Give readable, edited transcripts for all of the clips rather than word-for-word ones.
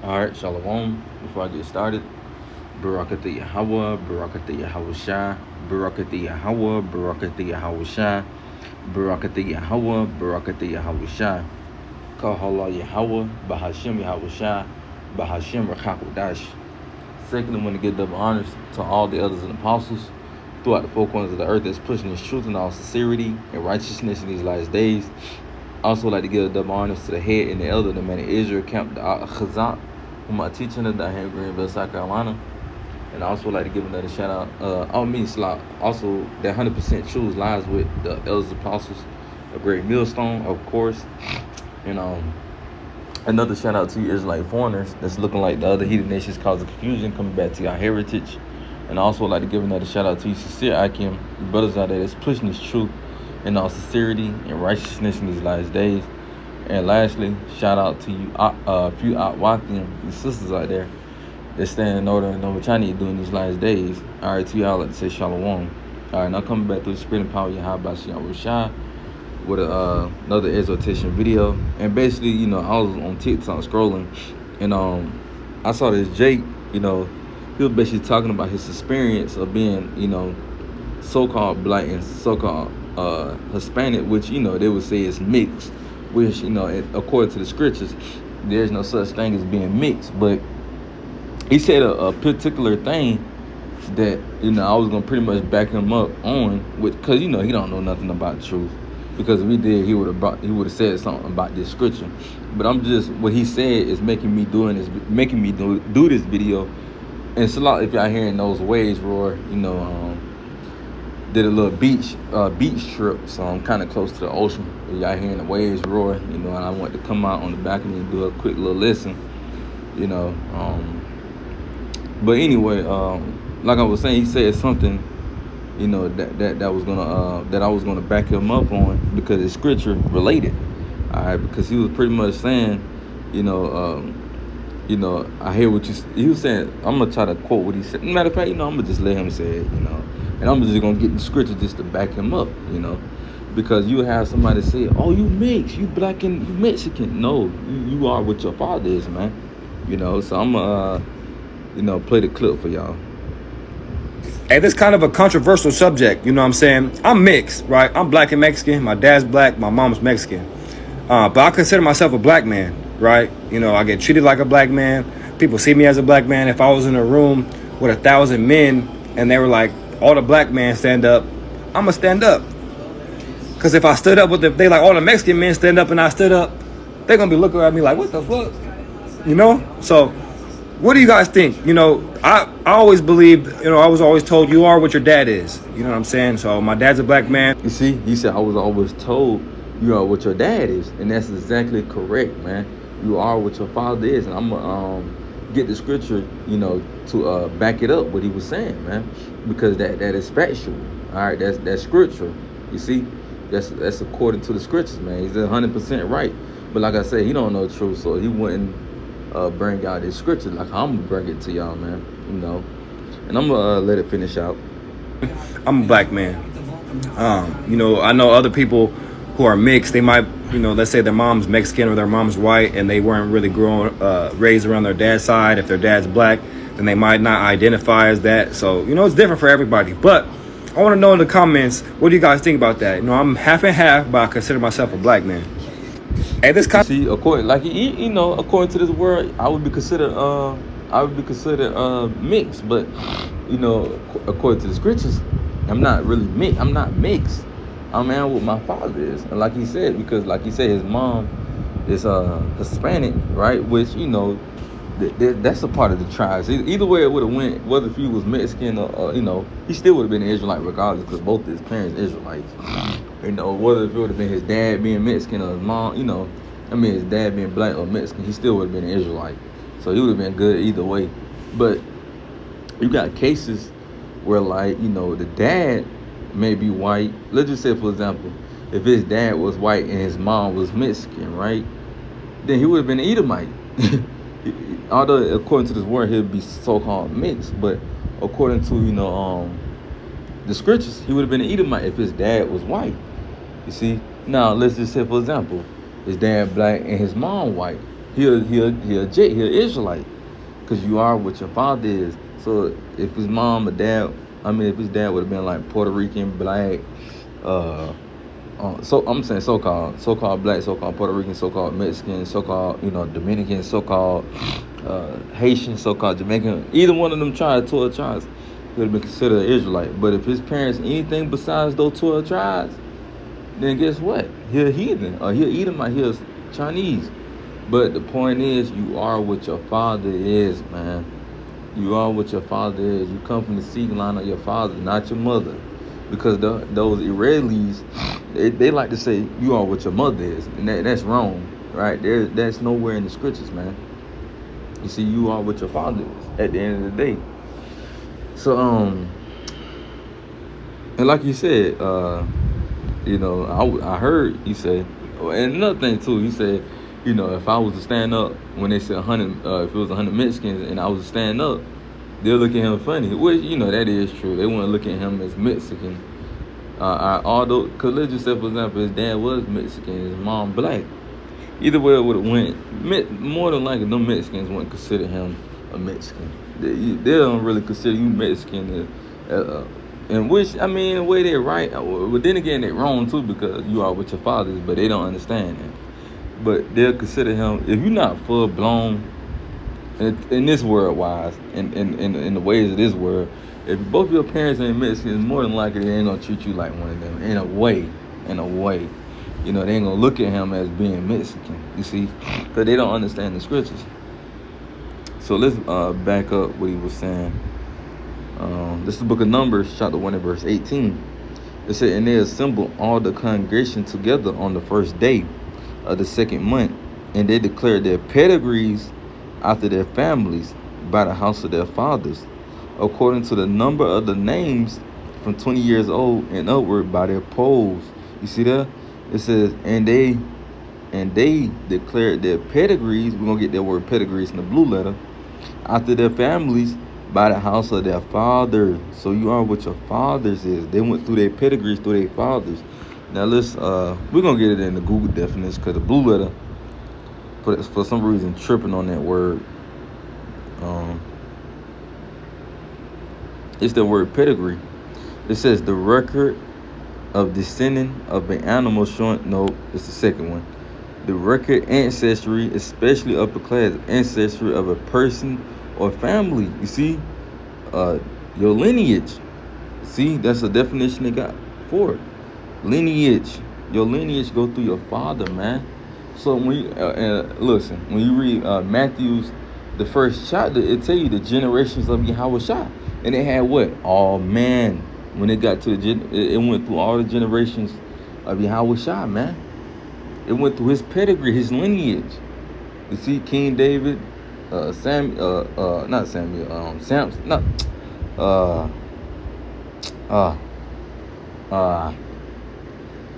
All right, Shalom. Before I get started, Barakatha Yahweh, Barakatha Yahweh Shai, Barakatha Yahweh, Barakatha Yahweh Shai, Barakatha Yahweh, Barakatha Yahweh Shai, Kahala Yahweh, Bahashem Yahweh Shai, Bahashem Rakakodash. Secondly, I want to give double honors to all the elders and apostles throughout the four corners of the earth that's pushing this truth in all sincerity and righteousness in these last days. I also like to give double honors to the head and the elder, the man of Israel, Camp the Chazak, whom I teach under down here in Greenville, South Carolina. And I also like to give another shout out. Also, that 100% truth lies with the elders and apostles, a great millstone, of course. And another shout out to you Israelite foreigners that's looking like the other heathen nations causing confusion, coming back to your heritage. And I also like to give another shout out to you sincere Akim, your brothers out there that's pushing this truth in all sincerity and righteousness in these last days. And lastly, shout out to you, a few Wathian, your sisters out there that stand in order and know what y'all need to do in these last days. All right, to y'all, like to say shalom. All right, now coming back through the spirit and power of Yahweh Shem Shai with another exhortation video. And basically, I was on TikTok scrolling, and I saw this Jake, he was basically talking about his experience of being, so-called black and so-called Hispanic, which, they would say is mixed, which, according to the scriptures, there's no such thing as being mixed. But he said a particular thing that, I was going to pretty much back him up on, because, he don't know nothing about the truth. Because if he did, he would have said something about this scripture. But what he said is making me do this video. And Salah, if y'all hearing those waves roar, did a little beach trip, so I'm kind of close to the ocean. Y'all hearing the waves roar, and I want to come out on the balcony and do a quick little listen, But anyway, like I was saying, he said something, that was gonna that I was gonna back him up on because it's scripture related. All right, because he was pretty much saying, I hear what he was saying. I'm gonna try to quote what he said. Matter of fact, I'm gonna just let him say it, and I'm just gonna get the scripture just to back him up, because you have somebody say, "Oh, you mix, you black and you Mexican." No, you are what your father is, man. So I'm gonna, play the clip for y'all. Hey, this is kind of a controversial subject, you know what I'm saying? I'm mixed, right? I'm black and Mexican. My dad's black, my mom's Mexican. But I consider myself a black man, right? I get treated like a black man. People see me as a black man. If I was in a room with 1,000 men and they were like, all the black men stand up, I'm going to stand up. Because if I stood up they like all the Mexican men stand up and I stood up, they're going to be looking at me like, what the fuck? So what do you guys think? I always believed, I was always told you are what your dad is. You know what I'm saying? So my dad's a black man. You see, he said, I was always told you are what your dad is. And that's exactly correct, man. You are what your father is. And I'm going to get the scripture, to back it up, what he was saying, man. Because that is factual. All right, that's scriptural. You see, that's according to the scriptures, man. He's 100% right. But like I said, he don't know the truth, so he wouldn't bring out this scripture like I'm gonna bring it to y'all, man. And I'm gonna let it finish out. I'm a black man. I know other people who are mixed. They might, let's say their mom's Mexican or their mom's white, and they weren't really raised around their dad's side. If their dad's black, then they might not identify as that. So it's different for everybody. But I want to know in the comments, what do you guys think about that? I'm half and half, but I consider myself a black man. Hey, according to this word, I would be considered mixed, but according to the scriptures, I'm not really mixed. I'm not mixed. I'm what my father is, and like he said, his mom is Hispanic, right? Which that's a part of the tribes. Either way it would have went, whether if he was Mexican or he still would have been an Israelite regardless, because both his parents Israelites. Whether if it would have been his dad being Mexican or his mom, his dad being black or Mexican, he still would have been an Israelite. So he would have been good either way. But you got cases where, the dad may be white. Let's just say, for example, if his dad was white and his mom was Mexican, right? Then he would have been an Edomite. Although, according to this word, he'd be so-called mixed. But according to, the scriptures, he would have been an Edomite if his dad was white. You see? Now, let's just say, for example, his dad black and his mom white. He an Israelite, because you are what your father is. So if his mom or dad, if his dad would have been like Puerto Rican, black, so I'm saying so-called black, so-called Puerto Rican, so-called Mexican, so-called Dominican, so-called Haitian, so-called Jamaican, either one of them 12 tribes, he would have been considered an Israelite. But if his parents anything besides those 12 tribes, then guess what? He a heathen, or he a Edomite, he a Chinese. But the point is, you are what your father is, man. You are what your father is. You come from the seed line of your father, not your mother. Because those Israelis, they like to say you are what your mother is, and that's wrong, right? That's nowhere in the scriptures, man. You see, you are what your father is at the end of the day. So, and like you said, I heard you say, and another thing too, you said, if I was to stand up when they said 100, if it was 100 Mexicans and I was to stand up, they'll look at him funny, which, that is true. They wouldn't look at him as Mexican. Although, because let's just say, for example, his dad was Mexican, his mom black. Either way it would have went, more than likely, no Mexicans wouldn't consider him a Mexican. They don't really consider you Mexican. In which, in a way they're right. But then again, they're wrong too, because you are with your fathers, but they don't understand that. But they'll consider him, if you're not full blown in this world wise, in the ways of this world, if both your parents ain't Mexicans, more than likely they ain't gonna treat you like one of them. In a way. They ain't gonna look at him as being Mexican, you see, because they don't understand the scriptures. So let's back up what he was saying. This is the book of Numbers, chapter 1 and verse 18. It said, and they assembled all the congregation together on the first day of the second month, and they declared their pedigrees after their families by the house of their fathers, according to the number of the names from 20 years old and upward by their polls. You see that? It says, and they declared their pedigrees. We're going to get that word pedigrees in the blue letter. After their families by the house of their fathers. So you are what your fathers is. They went through their pedigrees through their fathers. Now let's, we're going to get it in the Google definition, because the blue letter, for some reason, tripping on that word. It's the word pedigree. It says the record of descending of an animal showing, no, it's the second one. The record ancestry, especially upper class ancestry of a person or family. You see, your lineage. See, that's a definition they got for it. Lineage. Your lineage go through your father, man. So when you listen, when you read Matthew's, the first chapter, it tell you the generations of Yahushua, and it had what? All man. When it got to it went through all the generations of Yahushua, man. It went through his pedigree, his lineage. You see, King David, Samson, not, I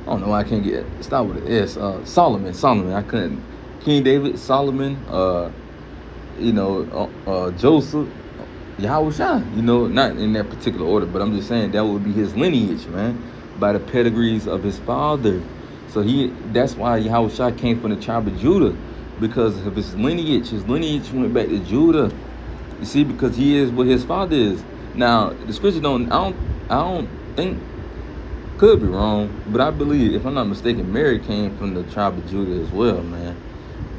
don't know why I can't get it. Start with an S. Solomon. I couldn't. King David, Solomon, Joseph, Yahushua, not in that particular order, but I'm just saying that would be his lineage, man, by the pedigrees of his father. So that's why Yahushua came from the tribe of Judah, because of his lineage. His lineage went back to Judah. You see, because he is what his father is. Now, the scripture I don't think, could be wrong, but I believe, if I'm not mistaken, Mary came from the tribe of Judah as well, man.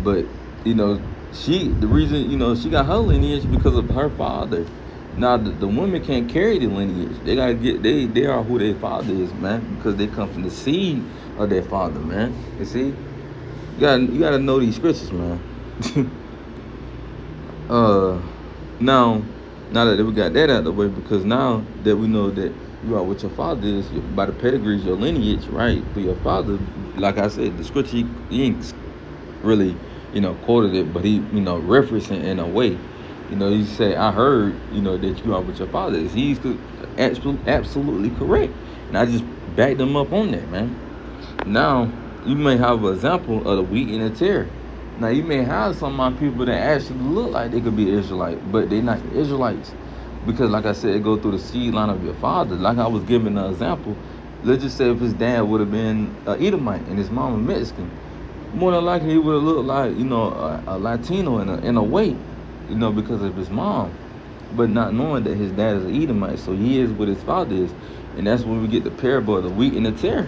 But, the reason, she got her lineage because of her father. Now, the women can't carry the lineage. They gotta they are who their father is, man, because they come from the seed of their father, man. You see? You gotta know these scriptures, man. Now that we got that out of the way, because now that we know that you are what your father is, by the pedigrees, your lineage, right, through your father, like I said, the scripture, he ain't really, quoted it, but he, referencing in a way. He say, I heard, that you are what your father is. He's absolutely correct. And I just backed them up on that, man. Now, you may have an example of the wheat and the tare. Now, you may have some of my people that actually look like they could be Israelite, but they're not Israelites. Because, like I said, it go through the seed line of your father. Like I was giving an example. Let's just say if his dad would have been Edomite and his mom was Mexican. more than likely he would have looked like, you know, a Latino in a way, you know, because of his mom, but not knowing that his dad is an Edomite, so he is what his father is, and that's when we get the parable of the wheat and the tare.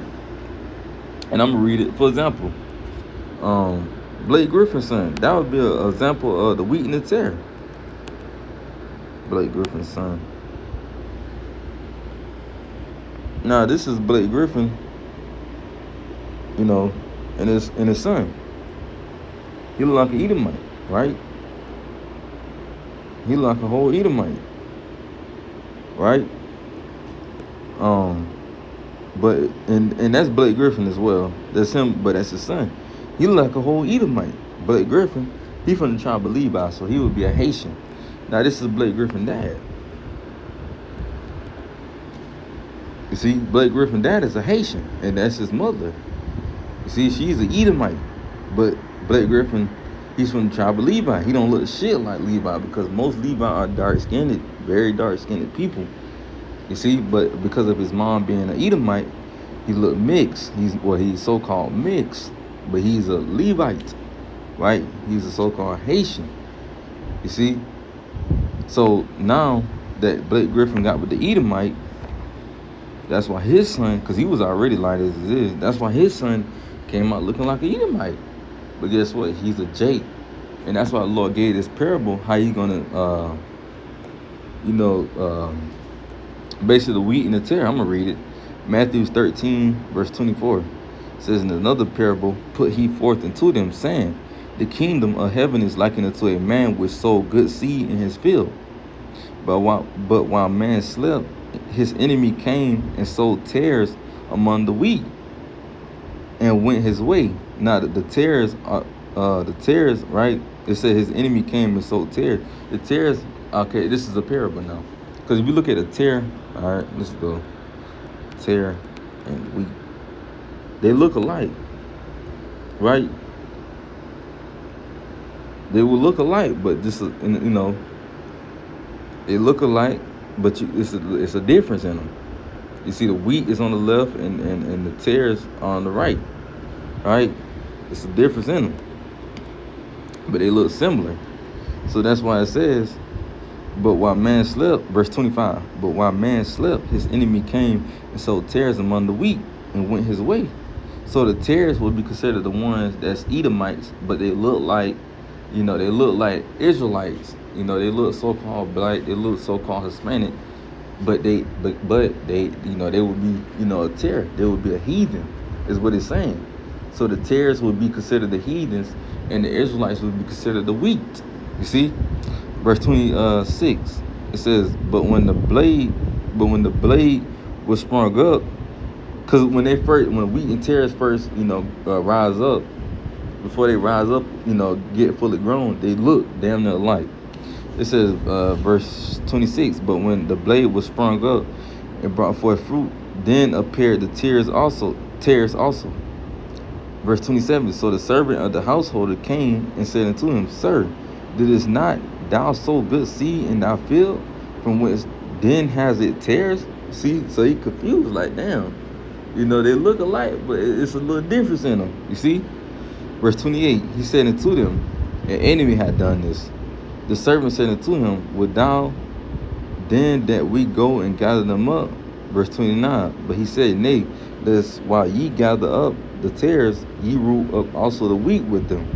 And I'm gonna read it. For example, Blake Griffin's son. That would be an example of the wheat and the tare. Blake Griffin's son. Now this is Blake Griffin, you know, and his son. He look like an Edomite, right? He look like a whole Edomite, right? But and that's Blake Griffin as well. That's him, but that's his son. He look like a whole Edomite. Blake Griffin, he from the tribe of Levi, so he would be a Haitian. Now this is Blake Griffin dad. You see, Blake Griffin dad is a Haitian, and that's his mother. You see, she's an Edomite, but Blake Griffin, he's from the tribe of Levi. He don't look shit like Levi because most Levi are dark-skinned, very dark-skinned people. You see, but because of his mom being an Edomite, he look mixed. He's so-called mixed, but he's a Levite, right? He's a so-called Haitian. You see, so now that Blake Griffin got with the Edomite, that's why his son, because he was already light as it is, that's why his son came out looking like an Edomite. But guess what? He's a Jake, and that's why the Lord gave this parable. How you gonna, basically the wheat and the tare. I'm gonna read it. Matthew 13, verse 24 it says, in another parable, put he forth unto them, saying, the kingdom of heaven is likened unto a man which sowed good seed in his field. But while man slept, his enemy came and sowed tares among the wheat, and went his way. Now the tares are right. It said his enemy came and sowed tares. The tares. Okay, this is a parable now. Because if you look at a tare, all right, let's go. Tare and wheat, they look alike, right? They will look alike, but just they look alike, but it's a difference in them. You see, the wheat is on the left, and the tares are on the right, right? It's a difference in them, but they look similar. So that's why it says, but while man slept, verse 25, but while man slept, his enemy came and sowed tares among the wheat and went his way. So the tares would be considered the ones that's Edomites, but they look like, they look like Israelites. They look so-called black, they look so-called Hispanic, but they would be, a tare. They would be a heathen, is what it's saying. So the tares would be considered the heathens, and the Israelites would be considered the wheat. You see? Verse 26, it says, but when the blade was sprung up, because when wheat and tares first, rise up, before they rise up, get fully grown, they look damn near alike. It says, verse 26, but when the blade was sprung up and brought forth fruit, then appeared the tares also. Verse 27, so the servant of the householder came and said unto him, Sir, didst not thou sow good seed in thy field, from whence then has it tares? See, so he confused, like, damn, they look alike, but it's a little difference in them. You see? Verse 28, he said unto them, an enemy had done this. The servant said unto him, would thou then that we go and gather them up? Verse 29, but he said, nay, lest while ye gather up the tares, ye root up also the wheat with them.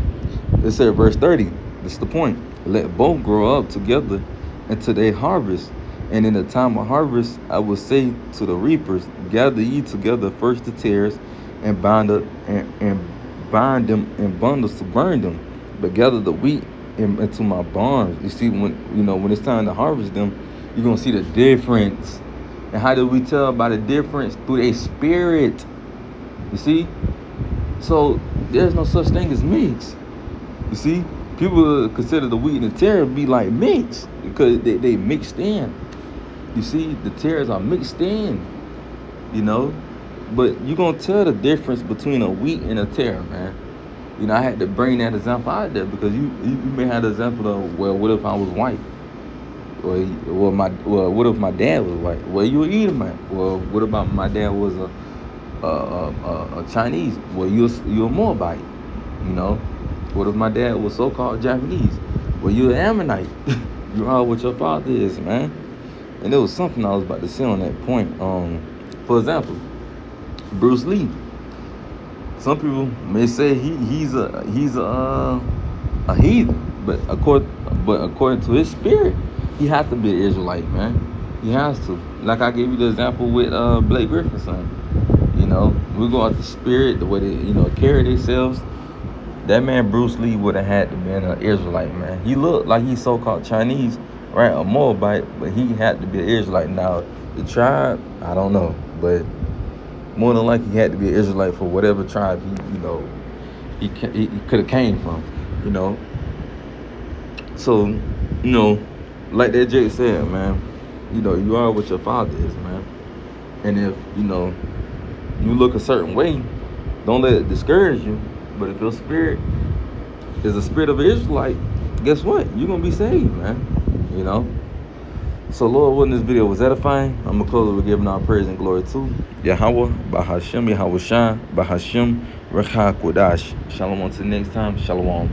It said, verse 30, this is the point. Let both grow up together until they harvest. And in the time of harvest, I will say to the reapers, gather ye together first the tares, and bind them in bundles to burn them, but gather the wheat into my barns. You see, when it's time to harvest them, you're gonna see the difference. And how do we tell by the difference? Through their spirit. You see? So there's no such thing as mix. You see? People consider the wheat and the tare be like mixed because they mixed in. You see, the tares are mixed in, but you're going to tell the difference between a wheat and a tare, man. I had to bring that example out there because you may have the example of, well, what if I was white? Or what if my dad was white? Well, you would eat him, man. Well, what about my dad was a Chinese? Well, you're a Moabite. You know, what if my dad was so-called Japanese? Well, you're an Ammonite. You are what your father is, man. And there was something I was about to say on that point. For example, Bruce Lee. Some people may say he's a heathen, but according to his spirit, he has to be an Israelite, man. He has to. Like I gave you the example with Blake Griffin's son. You know, we go out the spirit, the way they carry themselves. That man Bruce Lee would have had to be an Israelite, man. He looked like he's so-called Chinese, right? A Moabite, but he had to be an Israelite. Now the tribe, I don't know, but more than likely he had to be an Israelite for whatever tribe he could have came from, you know. So, like that Jake said, man, you are what your father is, man. And if you look a certain way, don't let it discourage you. But if your spirit is a spirit of an Israelite, guess what? You're gonna be saved, man. So Lord, what in this video was edifying? I'm gonna close it with giving our praise and glory to Yahweh, Bahashem, Yahweh Shah, Bahashem, Rekha Kodash. Shalom until next time. Shalom.